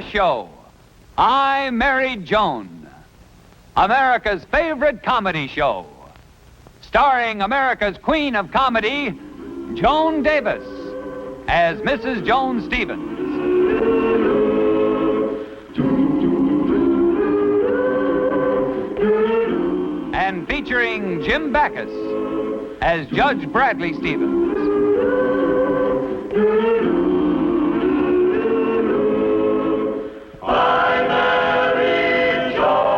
the show. I Married Joan, America's favorite comedy show, starring America's queen of comedy, Joan Davis, as Mrs. Joan Stevens. And featuring Jim Backus as Judge Bradley Stevens. I Married Joan.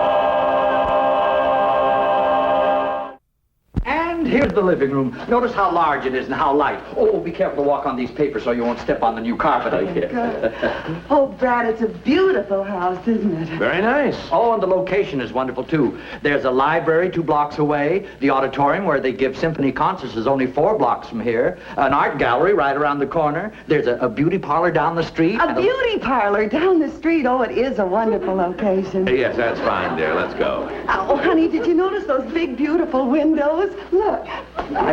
And here's the living room. Notice how large it is and how light. Oh, be careful to walk on these papers so you won't step on the new carpet. Oh, Brad, it's a beautiful house, isn't it? Very nice. Oh, and the location is wonderful, too. There's a library 2 blocks away. The auditorium where they give symphony concerts is only 4 blocks from here. An art gallery right around the corner. There's a beauty parlor down the street. A beauty parlor down the street? Oh, it is a wonderful location. Yes, that's fine, dear. Let's go. Oh, honey, did you notice those big, beautiful windows? Look. How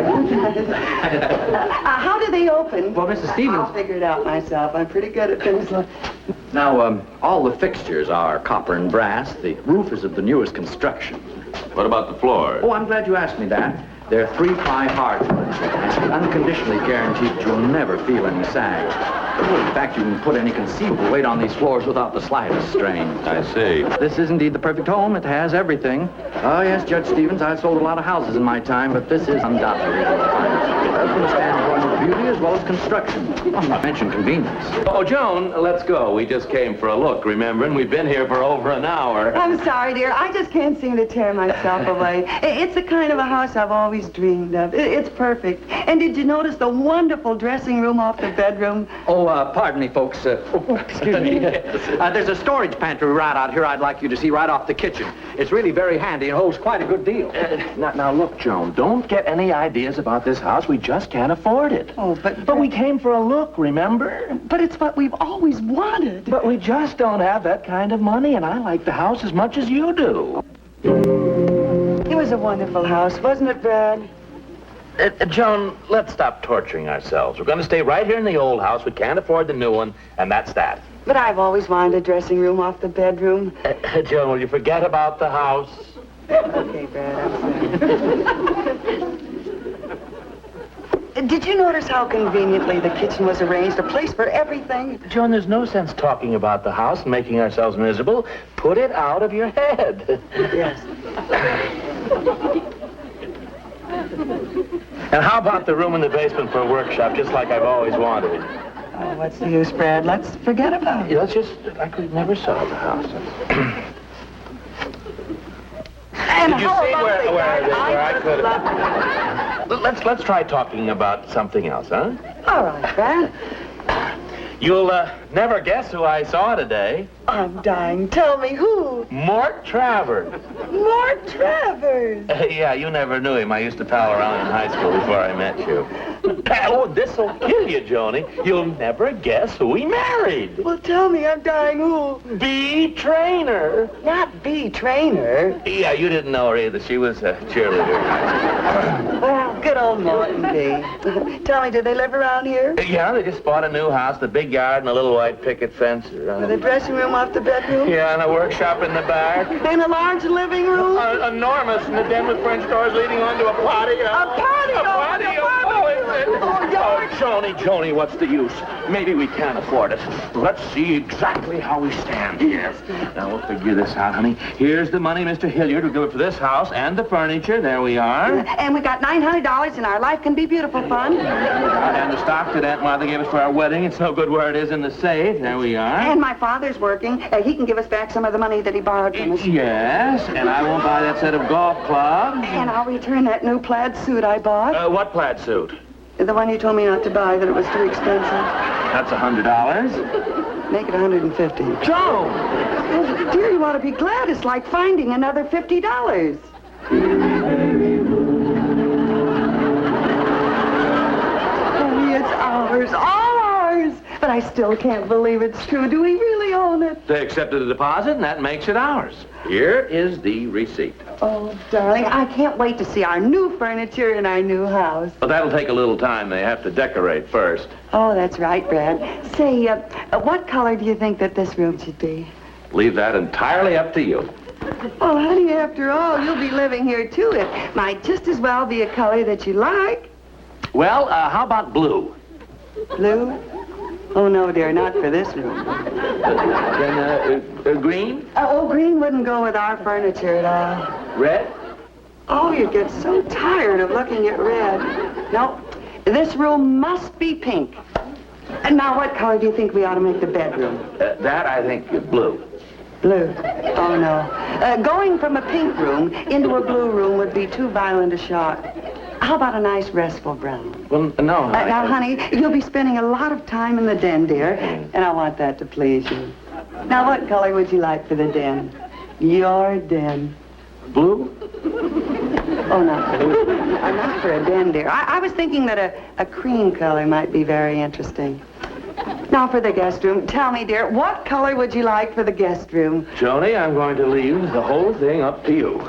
do they open? Well, Mrs. Stevens... I'll figure it out myself. I'm pretty good at things like... Now, all the fixtures are copper and brass. The roof is of the newest construction. What about the floor? Oh, I'm glad you asked me that. They're 3-ply hardwoods. I unconditionally guarantee that you'll never feel any sag. In fact, you can put any conceivable weight on these floors without the slightest strain. I see. This is indeed the perfect home. It has everything. Oh, yes, Judge Stevens, I've sold a lot of houses in my time, but this is undoubtedly the finest. It does withstand point of beauty as well as construction. Well, not mention convenience. Oh, Joan, let's go. We just came for a look, remember? And we've been here for over an hour. I'm sorry, dear. I just can't seem to tear myself away. It's the kind of a house I've always dreamed of. It's perfect. And did you notice the wonderful dressing room off the bedroom? Oh, pardon me, folks. Excuse me. There's a storage pantry right out here I'd like you to see right off the kitchen. It's really very handy and holds quite a good deal. Now, look, Joan, don't get any ideas about this house. We just can't afford it. Oh, But we came for a look, remember? But it's what we've always wanted. But we just don't have that kind of money, and I like the house as much as you do. It was a wonderful house, wasn't it, Brad? Joan, let's stop torturing ourselves. We're going to stay right here in the old house. We can't afford the new one, and that's that. But I've always wanted a dressing room off the bedroom. Joan, will you forget about the house? Okay, Brad, I'm sorry. Did you notice how conveniently the kitchen was arranged? A place for everything? Joan, there's no sense talking about the house and making ourselves miserable. Put it out of your head. Yes. And how about the room in the basement for a workshop, just like I've always wanted? Oh, what's the use, Brad? Let's forget about it. Yeah, let's just, like we never saw the house. And Did you how see about where I just could love have... Let's try talking about something else, huh? All right, Brad. You'll never guess who I saw today. I'm dying. Tell me who? Mort Travers. Mort Travers. Yeah, you never knew him. I used to pal around in high school before I met you. Oh, this'll kill you, Joni. You'll never guess who he married. Well, tell me, I'm dying. Who? B. Trainer. Not B. Trainer. Yeah, you didn't know her either. She was a cheerleader. Well, good old Morton B. Tell me, do they live around here? Yeah, they just bought a new house, the big yard and a little white picket fence. With a dressing room off the bedroom? Yeah, and a workshop in the back. And a large living room? Enormous, and a den with French doors leading onto a patio. A patio? A patio. Joni, what's the use? Maybe we can't afford it. Let's see exactly how we stand here. Now, we'll figure this out, honey. Here's the money Mr. Hilliard will give it for this house and the furniture. There we are. And we got $900 in our Life Can Be Beautiful fund. And the stock that Aunt Martha gave us for our wedding. It's no good where it is in the safe. There we are. And my father's working. He can give us back some of the money that he borrowed from us. Yes, and I won't buy that set of golf clubs. And I'll return that new plaid suit I bought. What plaid suit? The one you told me not to buy, that it was too expensive. That's $100. Make it $150. Joan! Oh, dear, you ought to be glad. It's like finding another $50. Oh, it's ours, all ours. But I still can't believe it's true. Do we really own it. They accepted the deposit, and that makes it ours. Here is the receipt. Oh, darling, I can't wait to see our new furniture in our new house. But that'll take a little time. They have to decorate first. Oh, that's right, Brad. Say, what color do you think that this room should be? Leave that entirely up to you. Well, honey, after all, you'll be living here, too. It might just as well be a color that you like. Well, how about blue? Blue? Oh, no, dear, not for this room. Then, green? Green wouldn't go with our furniture at all. Red? Oh, you get so tired of looking at red. No, this room must be pink. And now, what color do you think we ought to make the bedroom? That, I think, is blue. Blue. Oh, no. Going from a pink room into a blue room would be too violent a shock. How about a nice restful brown? Well, no. Now, honey, you'll be spending a lot of time in the den, dear, and I want that to please you. Now, what color would you like for the den? Your den. Blue? Oh, not blue. Not for a den, dear. I was thinking that a cream color might be very interesting. Now, for the guest room, tell me, dear, what color would you like for the guest room? Joni, I'm going to leave the whole thing up to you.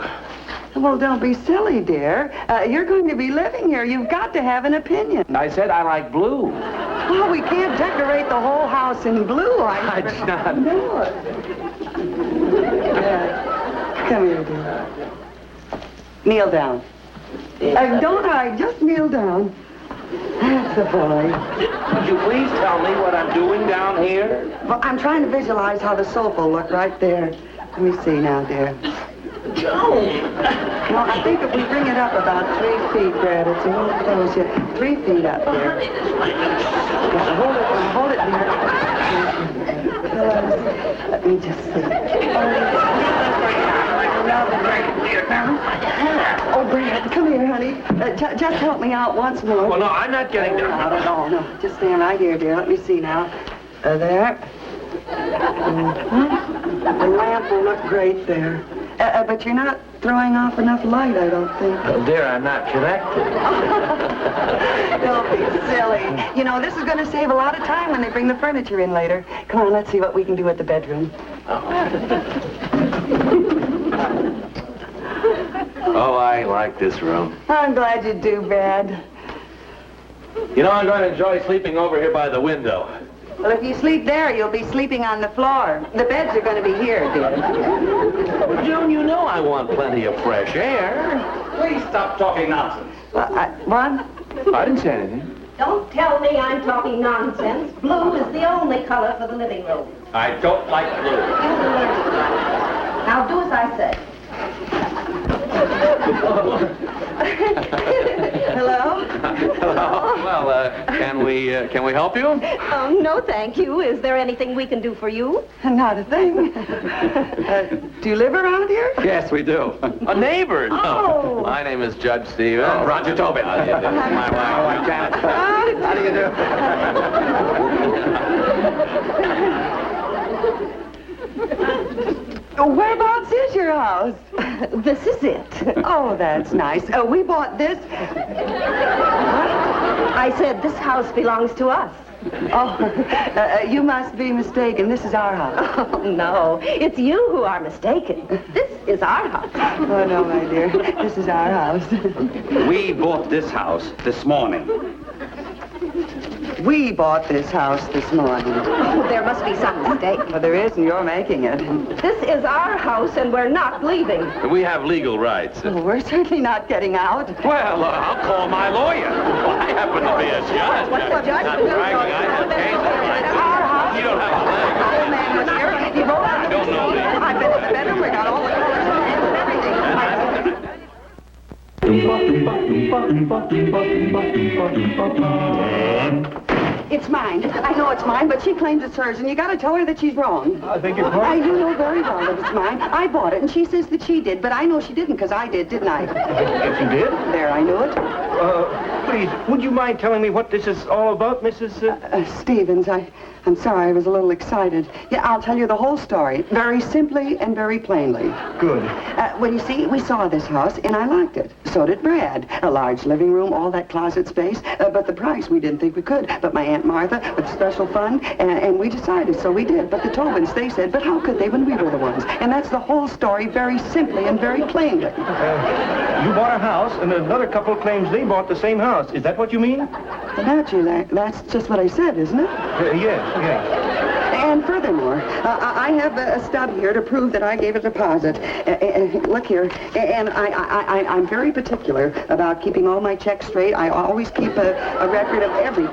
Well, don't be silly, dear. You're going to be living here. You've got to have an opinion. I said I like blue. Well, we can't decorate the whole house in blue. I not. No. Come here, dear. Kneel down. Don't hide. Just kneel down. That's the boy. Would you please tell me what I'm doing down here? Well, I'm trying to visualize how the sofa will look right there. Let me see now, dear. Joan! Well, I think if we bring it up about 3 feet, Brad, it's a little close here. 3 feet up, dear. Yeah, hold it, dear. Let me just see. Oh, Brad, come here, honey. Just help me out once more. Well, no, I'm not getting down. No. Just stand right here, dear. Let me see now. There. The lamp will look great there. But you're not throwing off enough light, I don't think. Dear, I'm not connected. Don't be silly. You know, this is going to save a lot of time when they bring the furniture in later. Come on, let's see what we can do at the bedroom. Oh, I like this room. I'm glad you do, Brad. You know, I'm going to enjoy sleeping over here by the window. Well, if you sleep there, you'll be sleeping on the floor. The beds are going to be here, dear. Well, Joan, you know I want plenty of fresh air. Please stop talking nonsense. Well, what? I didn't say anything. Don't tell me I'm talking nonsense. Blue is the only color for the living room. I don't like blue. Now do as I say. Hello? Well, can we help you? No, thank you. Is there anything we can do for you? Not a thing. Do you live around here? Yes, we do. A neighbor. Oh. My name is Judge Stevens. Oh, Roger Tobin. How do you do? My wife, Janet. How do you do? Whereabouts is your house? This is it. Oh, that's nice. We bought this. I said this house belongs to us. Oh, you must be mistaken. This is our house. Oh, no. It's you who are mistaken. This is our house. Oh, no, my dear. This is our house. We bought this house this morning. We bought this house this morning. Oh, there must be some mistake. Well, there is, and you're making it. This is our house, and we're not leaving. We have legal rights. Oh, we're certainly not getting out. Well, I'll call my lawyer. I happen to be a judge. Well, Judge, Not bragging. I have cases. our house. You don't have a leg. The old man was here. He rolled out the don't know me. I've been in the bedroom. We got all the colors and everything. It's mine. I know it's mine, but she claims it's hers, and you gotta tell her that she's wrong. I think it's I do know very well that it's mine. I bought it, and she says that she did, but I know she didn't, because I did, didn't I? Yes, you did? There, I knew it. Please, would you mind telling me what this is all about, Mrs. Stevens, I'm sorry, I was a little excited. Yeah, I'll tell you the whole story, very simply and very plainly. Good. Well, you see, we saw this house, and I liked it. So did Brad. A large living room, all that closet space. But the price, we didn't think we could. But my Aunt Martha, with special fund, and we decided, so we did. But the Tobins, they said, but how could they when we were the ones? And that's the whole story, very simply and very plainly. You bought a house, and another couple claims they bought the same house. Is that what you mean? Well, naturally, that's just what I said, isn't it? Yes. And furthermore, I have a stub here to prove that I gave a deposit. Look here, and I'm very particular about keeping all my checks straight. I always keep a record of every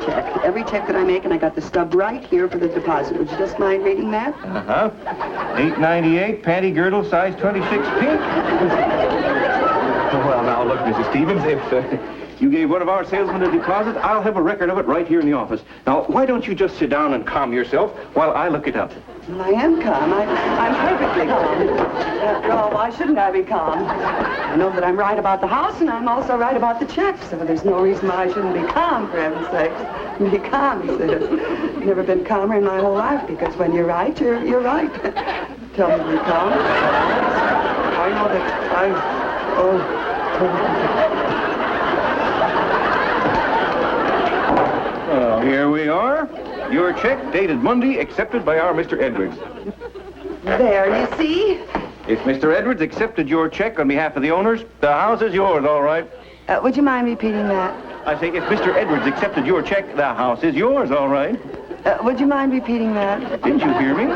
check that I make, and I got the stub right here for the deposit. Would you just mind reading that? Uh-huh. $8.98, panty girdle, size 26 pink. Well, now, look, Mrs. Stevens, if you gave one of our salesmen a deposit, I'll have a record of it right here in the office. Now, why don't you just sit down and calm yourself while I look it up? Well, I am calm. I'm perfectly calm. After all, why shouldn't I be calm? I know that I'm right about the house, and I'm also right about the check, so there's no reason why I shouldn't be calm, for heaven's sake. Be calm, he says. I've never been calmer in my whole life, because when you're right, you're right. Tell me to be calm. I know that Well, here we are. Your check dated Monday, accepted by our Mr. Edwards. There, you see? If Mr. Edwards accepted your check on behalf of the owners, the house is yours, all right. Would you mind repeating that? I say, if Mr. Edwards accepted your check, the house is yours, all right. Would you mind repeating that? Didn't you hear me?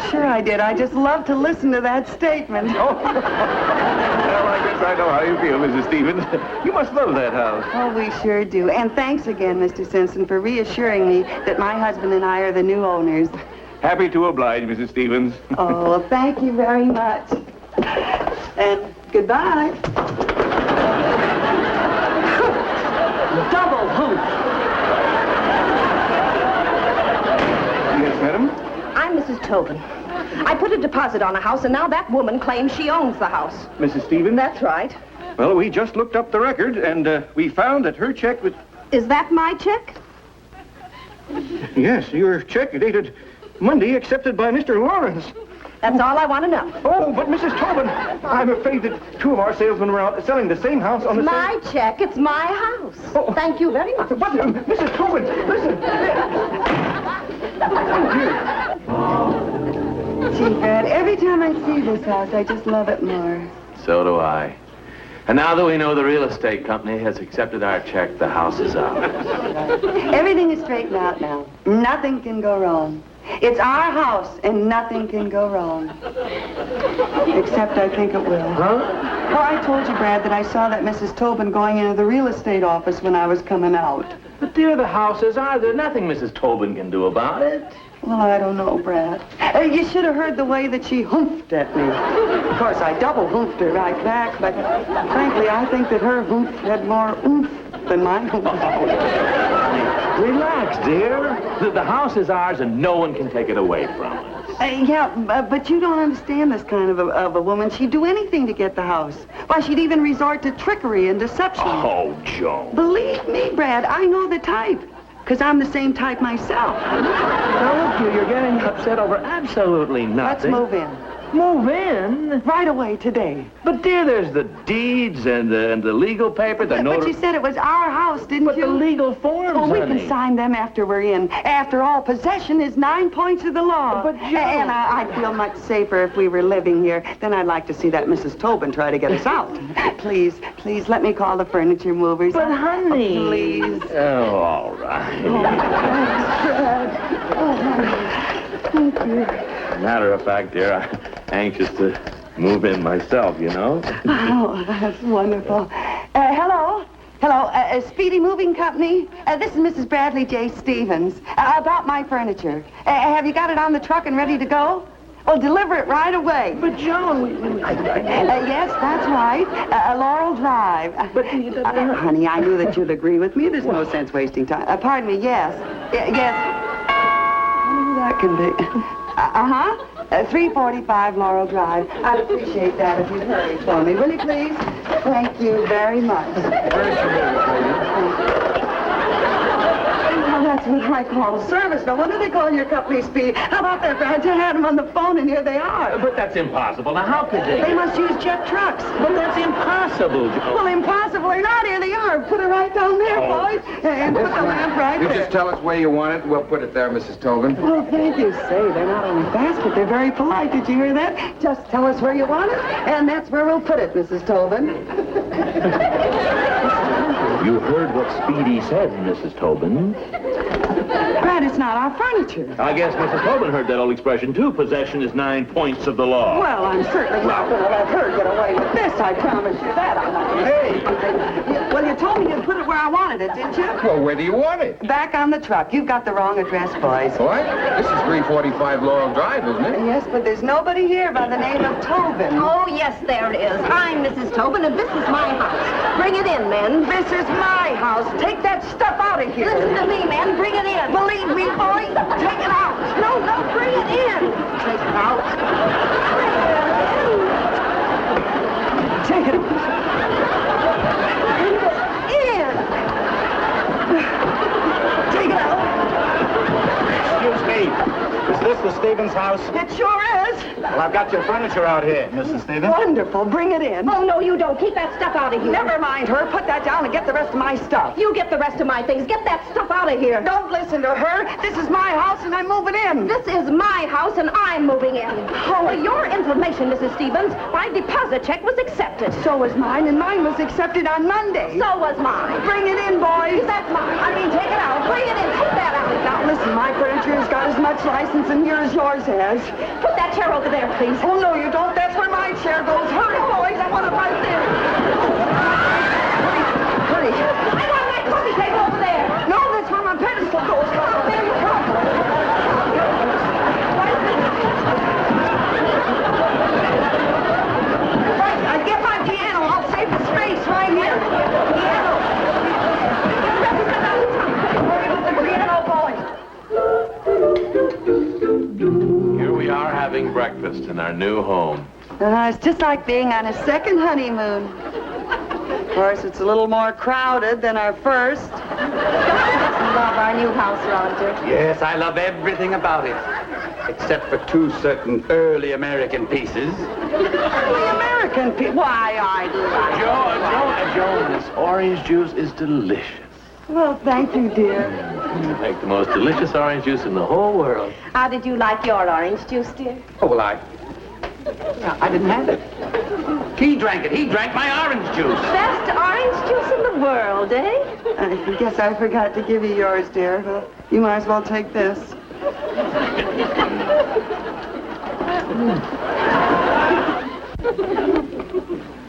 Sure I did. I just love to listen to that statement. Oh. Well, I guess I know how you feel, Mrs. Stevens. You must love that house. Oh, we sure do. And thanks again, Mr. Simpson, for reassuring me that my husband and I are the new owners. Happy to oblige, Mrs. Stevens. Oh, well, thank you very much. And goodbye. Double hoop. Yes, madam? I'm Mrs. Tobin. I put a deposit on a house, and now that woman claims she owns the house. Mrs. Stevens? That's right. Well, we just looked up the record, and we found that her check was... Is that my check? Yes, your check dated Monday, accepted by Mr. Lawrence. That's all I want to know. Oh, but Mrs. Tobin, I'm afraid that two of our salesmen were out selling the same house on the same... My check. It's my house. Oh. Thank you very much. But, Mrs. Tobin, listen. Gee, Brad, every time I see this house, I just love it more. So do I. And now that we know the real estate company has accepted our check, the house is ours. Everything is straightened out now. Nothing can go wrong. It's our house, and nothing can go wrong. Except I think it will. Huh? Oh, I told you, Brad, that I saw that Mrs. Tobin going into the real estate office when I was coming out. But dear, the house is ours. There's nothing Mrs. Tobin can do about it. Well, I don't know, Brad. You should have heard the way that she hoofed at me. Of course, I double hoofed her right back, but frankly, I think that her hoof had more oomph than my hoof. Relax, dear. The house is ours, and no one can take it away from us. But you don't understand this kind of a woman. She'd do anything to get the house. Why, she'd even resort to trickery and deception. Oh, Joan. Believe me, Brad, I know the type. Because I'm the same type myself. Now, look, you're getting upset over absolutely Let's nothing. move in. Move in? Right away today. But, dear, there's the deeds and the legal paper, the But you said it was our house, didn't But you? the legal forms, Well, we honey. can sign them after we're in. After all, possession is 9 points of the law. But, Joan... And I'd feel much safer if we were living here. Then I'd like to see that Mrs. Tobin try to get us out. Please, let me call the furniture movers. But, honey... Oh, please. Oh, all right. Thank you. Matter of fact, dear, I'm anxious to move in myself, you know? Oh, that's wonderful. Hello? Speedy Moving Company? This is Mrs. Bradley J. Stevens. About my furniture. Have you got it on the truck and ready to go? Well, deliver it right away. But, Joan, Yes, that's right. Laurel Drive. But, honey, I knew that you'd agree with me. There's no sense wasting time. Pardon me, yes. Yes. I wonder who that can be. 345 Laurel Drive. I'd appreciate that if you'd hurry for me. Will you, please? Thank you very much. That's what I call service. No wonder they call your company Speedy. How about that, Brad? You had them on the phone, and here they are. But that's impossible. Now, how could they? They must use jet trucks. But that's impossible, Joe. Well, impossible or not, here they are. Put it right down there, boys. And put the lamp right You there. just tell us where you want it. We'll put it there, Mrs. Tobin. Oh, thank you. Say, they're not only fast, but they're very polite. Did you hear that? Just tell us where you want it, and that's where we'll put it, Mrs. Tobin. You heard what Speedy said, Mrs. Tobin. Brad, it's not our furniture. I guess Mrs. Tobin heard that old expression, too. Possession is 9 points of the law. Well, I'm certainly not going to let her get away with this. I promise you that. I'm not gonna... Hey! Well, you told me you'd put it where I wanted it, didn't you? Well, where do you want it? Back on the truck. You've got the wrong address, boys. What? This is 345 Laurel Drive, isn't it? Yes, but there's nobody here by the name of Tobin. Oh, yes, there is. I'm Mrs. Tobin, and this is my house. Bring it in, men. This is my house. Take that stuff out of here. Listen to me, men. Bring it in. Believe me, boys, take it out. No, bring it in. Take it out. Take it out. In. Take it out. Excuse me. Is this the Stevens house? It sure is. Well, I've got your furniture out here, Mrs. Stevens. Wonderful. Bring it in. Oh, no, you don't. Keep that stuff out of here. Never mind her. Put that down and get the rest of my stuff. You get the rest of my things. Get that stuff out of here. Don't listen to her. This is my house and I'm moving in. This is my house, and I'm moving in. Oh, for your information, Mrs. Stevens, my deposit check was accepted. So was mine, and mine was accepted on Monday. So was mine. Bring it in, boys. That's mine. I mean, take it out. Bring it in. Take that out. Now, listen, my furniture has got as much license in here as yours has. Put that chair over there, please. Oh, no, you don't. That's where my chair goes. Hurry, boys. I want it right there. Hurry. I want my coffee table over there. No, that's where my pedestal goes. Come on, there you come. Right, get my piano. I'll save the space right here. Piano. Hurry with the piano, boys. Here we are having breakfast in our new home. It's just like being on a second honeymoon. Of course, it's a little more crowded than our first. Love our new house, Roger. Yes, I love everything about it, except for two certain early American pieces. The American people. Why, I like Joan, this orange juice is delicious. Well, thank you, dear. You make the most delicious orange juice in the whole world. How did you like your orange juice, dear? Oh, well, I didn't have it. He drank it. He drank my orange juice. Best orange juice in the world, eh? I guess I forgot to give you yours, dear. Well, you might as well take this.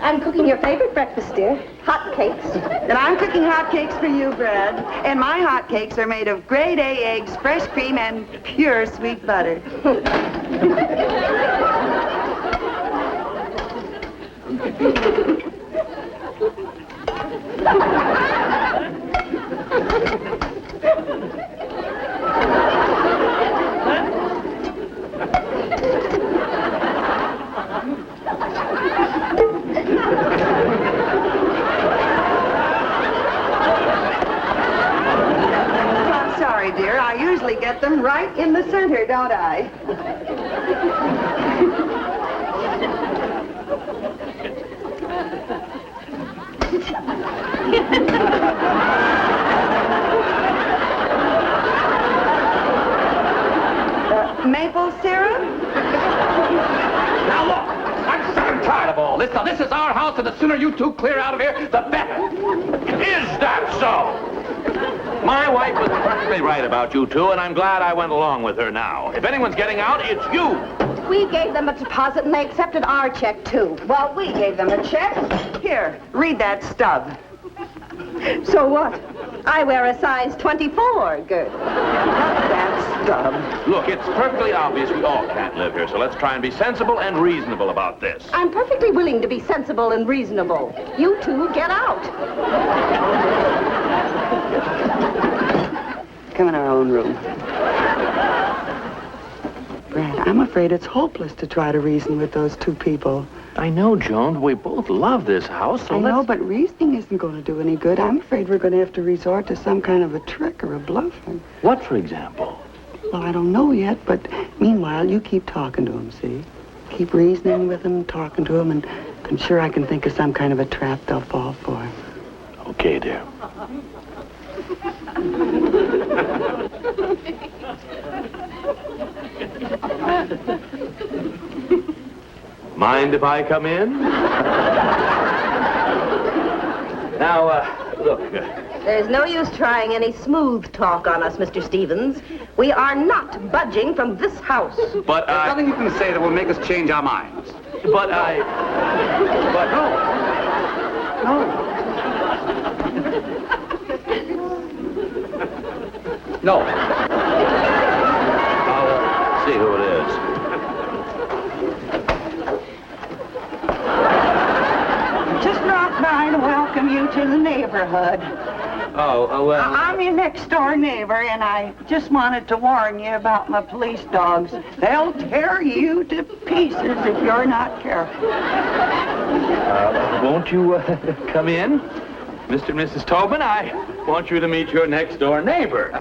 I'm cooking your favorite breakfast, dear. Hot cakes. And I'm cooking hot cakes for you, Brad. And my hot cakes are made of grade A eggs, fresh cream, and pure sweet butter. I'm sorry, dear. I usually get them right in the center, don't I? Maple syrup? Now, look, I'm sick and tired of all this. Now, this is our house, and the sooner you two clear out of here, the better. Is that so? My wife was perfectly right about you two, and I'm glad I went along with her now. If anyone's getting out, it's you. We gave them a deposit, and they accepted our check, too. Well, we gave them a check. Here, read that stub. So what? I wear a size 24. Good. That stub. Look, it's perfectly obvious we all can't live here, so let's try and be sensible and reasonable about this. I'm perfectly willing to be sensible and reasonable. You two get out. Come in our own room. Brad, I'm afraid it's hopeless to try to reason with those two people. I know, Joan. We both love this house, so I know, let's... but reasoning isn't going to do any good. I'm afraid we're going to have to resort to some kind of a trick or a bluff. What, for example? Well, I don't know yet, but meanwhile, you keep talking to him, see? Keep reasoning with him, talking to him, and I'm sure I can think of some kind of a trap they'll fall for. Okay, dear. Mind if I come in? Now, look. There's no use trying any smooth talk on us, Mr. Stevens. We are not budging from this house. But There's nothing you can say that will make us change our minds. But No. I'll see who it is. Just dropped by to welcome you to the neighborhood. Well... I'm your next-door neighbor, and I just wanted to warn you about my police dogs. They'll tear you to pieces if you're not careful. Won't you come in? Mr. and Mrs. Tobin, I want you to meet your next-door neighbor.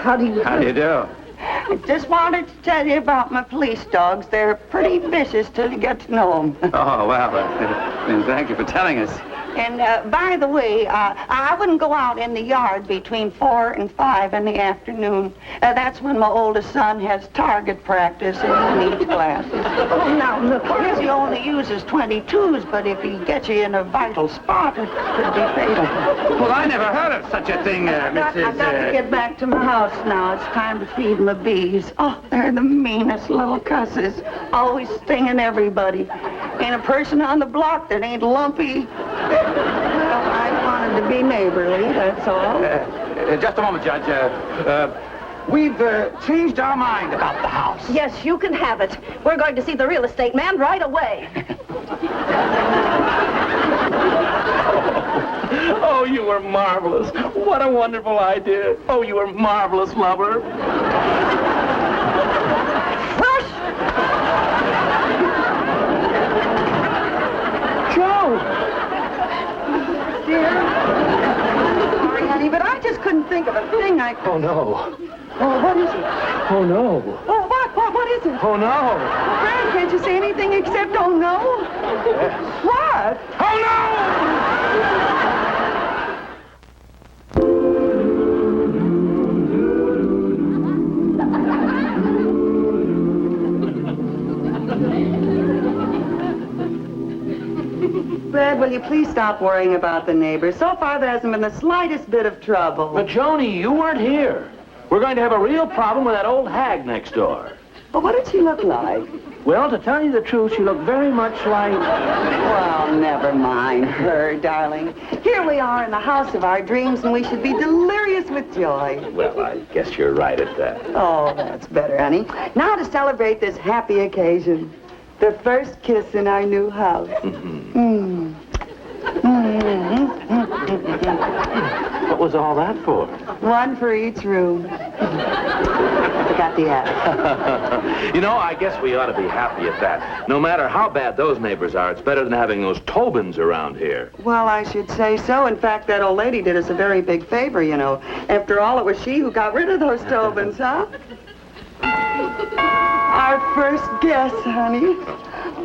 How do you... How do you do? I just wanted to tell you about my police dogs. They're pretty vicious till you get to know them. Oh, well, thank you for telling us. And by the way, I wouldn't go out in the yard between 4 and 5 in the afternoon. That's when my oldest son has target practice and he needs glasses. Oh, now, look, of course, he only uses 22s, but if he gets you in a vital spot, it could be fatal. Well, I never heard of such a thing, I've got to get back to my house now. It's time to feed my bees. Oh, they're the meanest little cusses. Always stinging everybody. Ain't a person on the block that ain't lumpy. Well, I wanted to be neighborly, that's all. Just a moment, Judge. We've changed our mind about the house. Yes, you can have it. We're going to see the real estate man right away. Oh, you were marvelous. What a wonderful idea. Oh, you were marvelous, lover. Sorry, honey, but I just couldn't think of a thing I could... Oh, no. Oh, what is it? Oh, no. Oh, what is it? Oh, no. Brad, can't you say anything except, oh, no? Yes. What? Oh, no! Brad, will you please stop worrying about the neighbors? So far, there hasn't been the slightest bit of trouble. But, Joni, you weren't here. We're going to have a real problem with that old hag next door. Well, what did she look like? Well, to tell you the truth, she looked very much like... Well, never mind her, darling. Here we are in the house of our dreams, and we should be delirious with joy. Well, I guess you're right at that. Oh, that's better, honey. Now to celebrate this happy occasion. The first kiss in our new house. What was all that for? One for each room. I forgot the attic. You know, I guess we ought to be happy at that. No matter how bad those neighbors are, it's better than having those Tobins around here. Well, I should say so. In fact, that old lady did us a very big favor, you know. After all, it was she who got rid of those Tobins, huh? Our first guest, honey.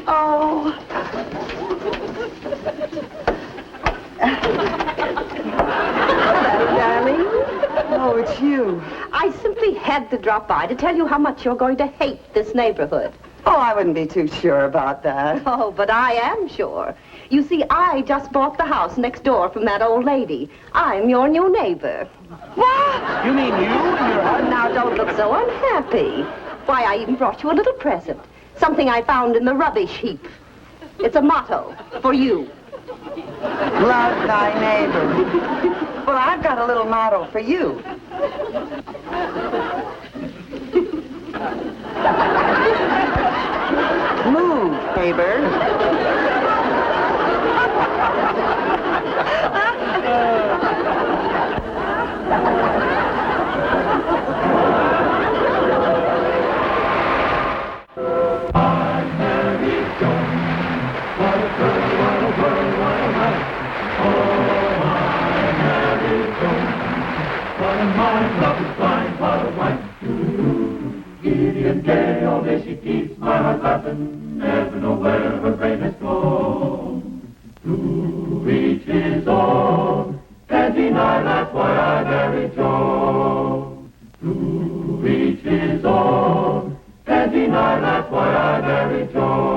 Oh. Hello, darling. Oh, it's you. I simply had to drop by to tell you how much you're going to hate this neighborhood. Oh, I wouldn't be too sure about that. Oh, but I am sure. You see, I just bought the house next door from that old lady. I'm your new neighbor. What? You mean you and your husband? Now, don't look so unhappy. Why, I even brought you a little present. Something I found in the rubbish heap. It's a motto for you. Love thy neighbor. Well, I've got a little motto for you. Move, neighbor. wine, love is blind, pot of wine. Giddy and gay, all day she keeps my heart laughing, never know where her brain has gone. To each his own, can't deny that's why I married Joan. To each his own, can't deny that's why I married Joan.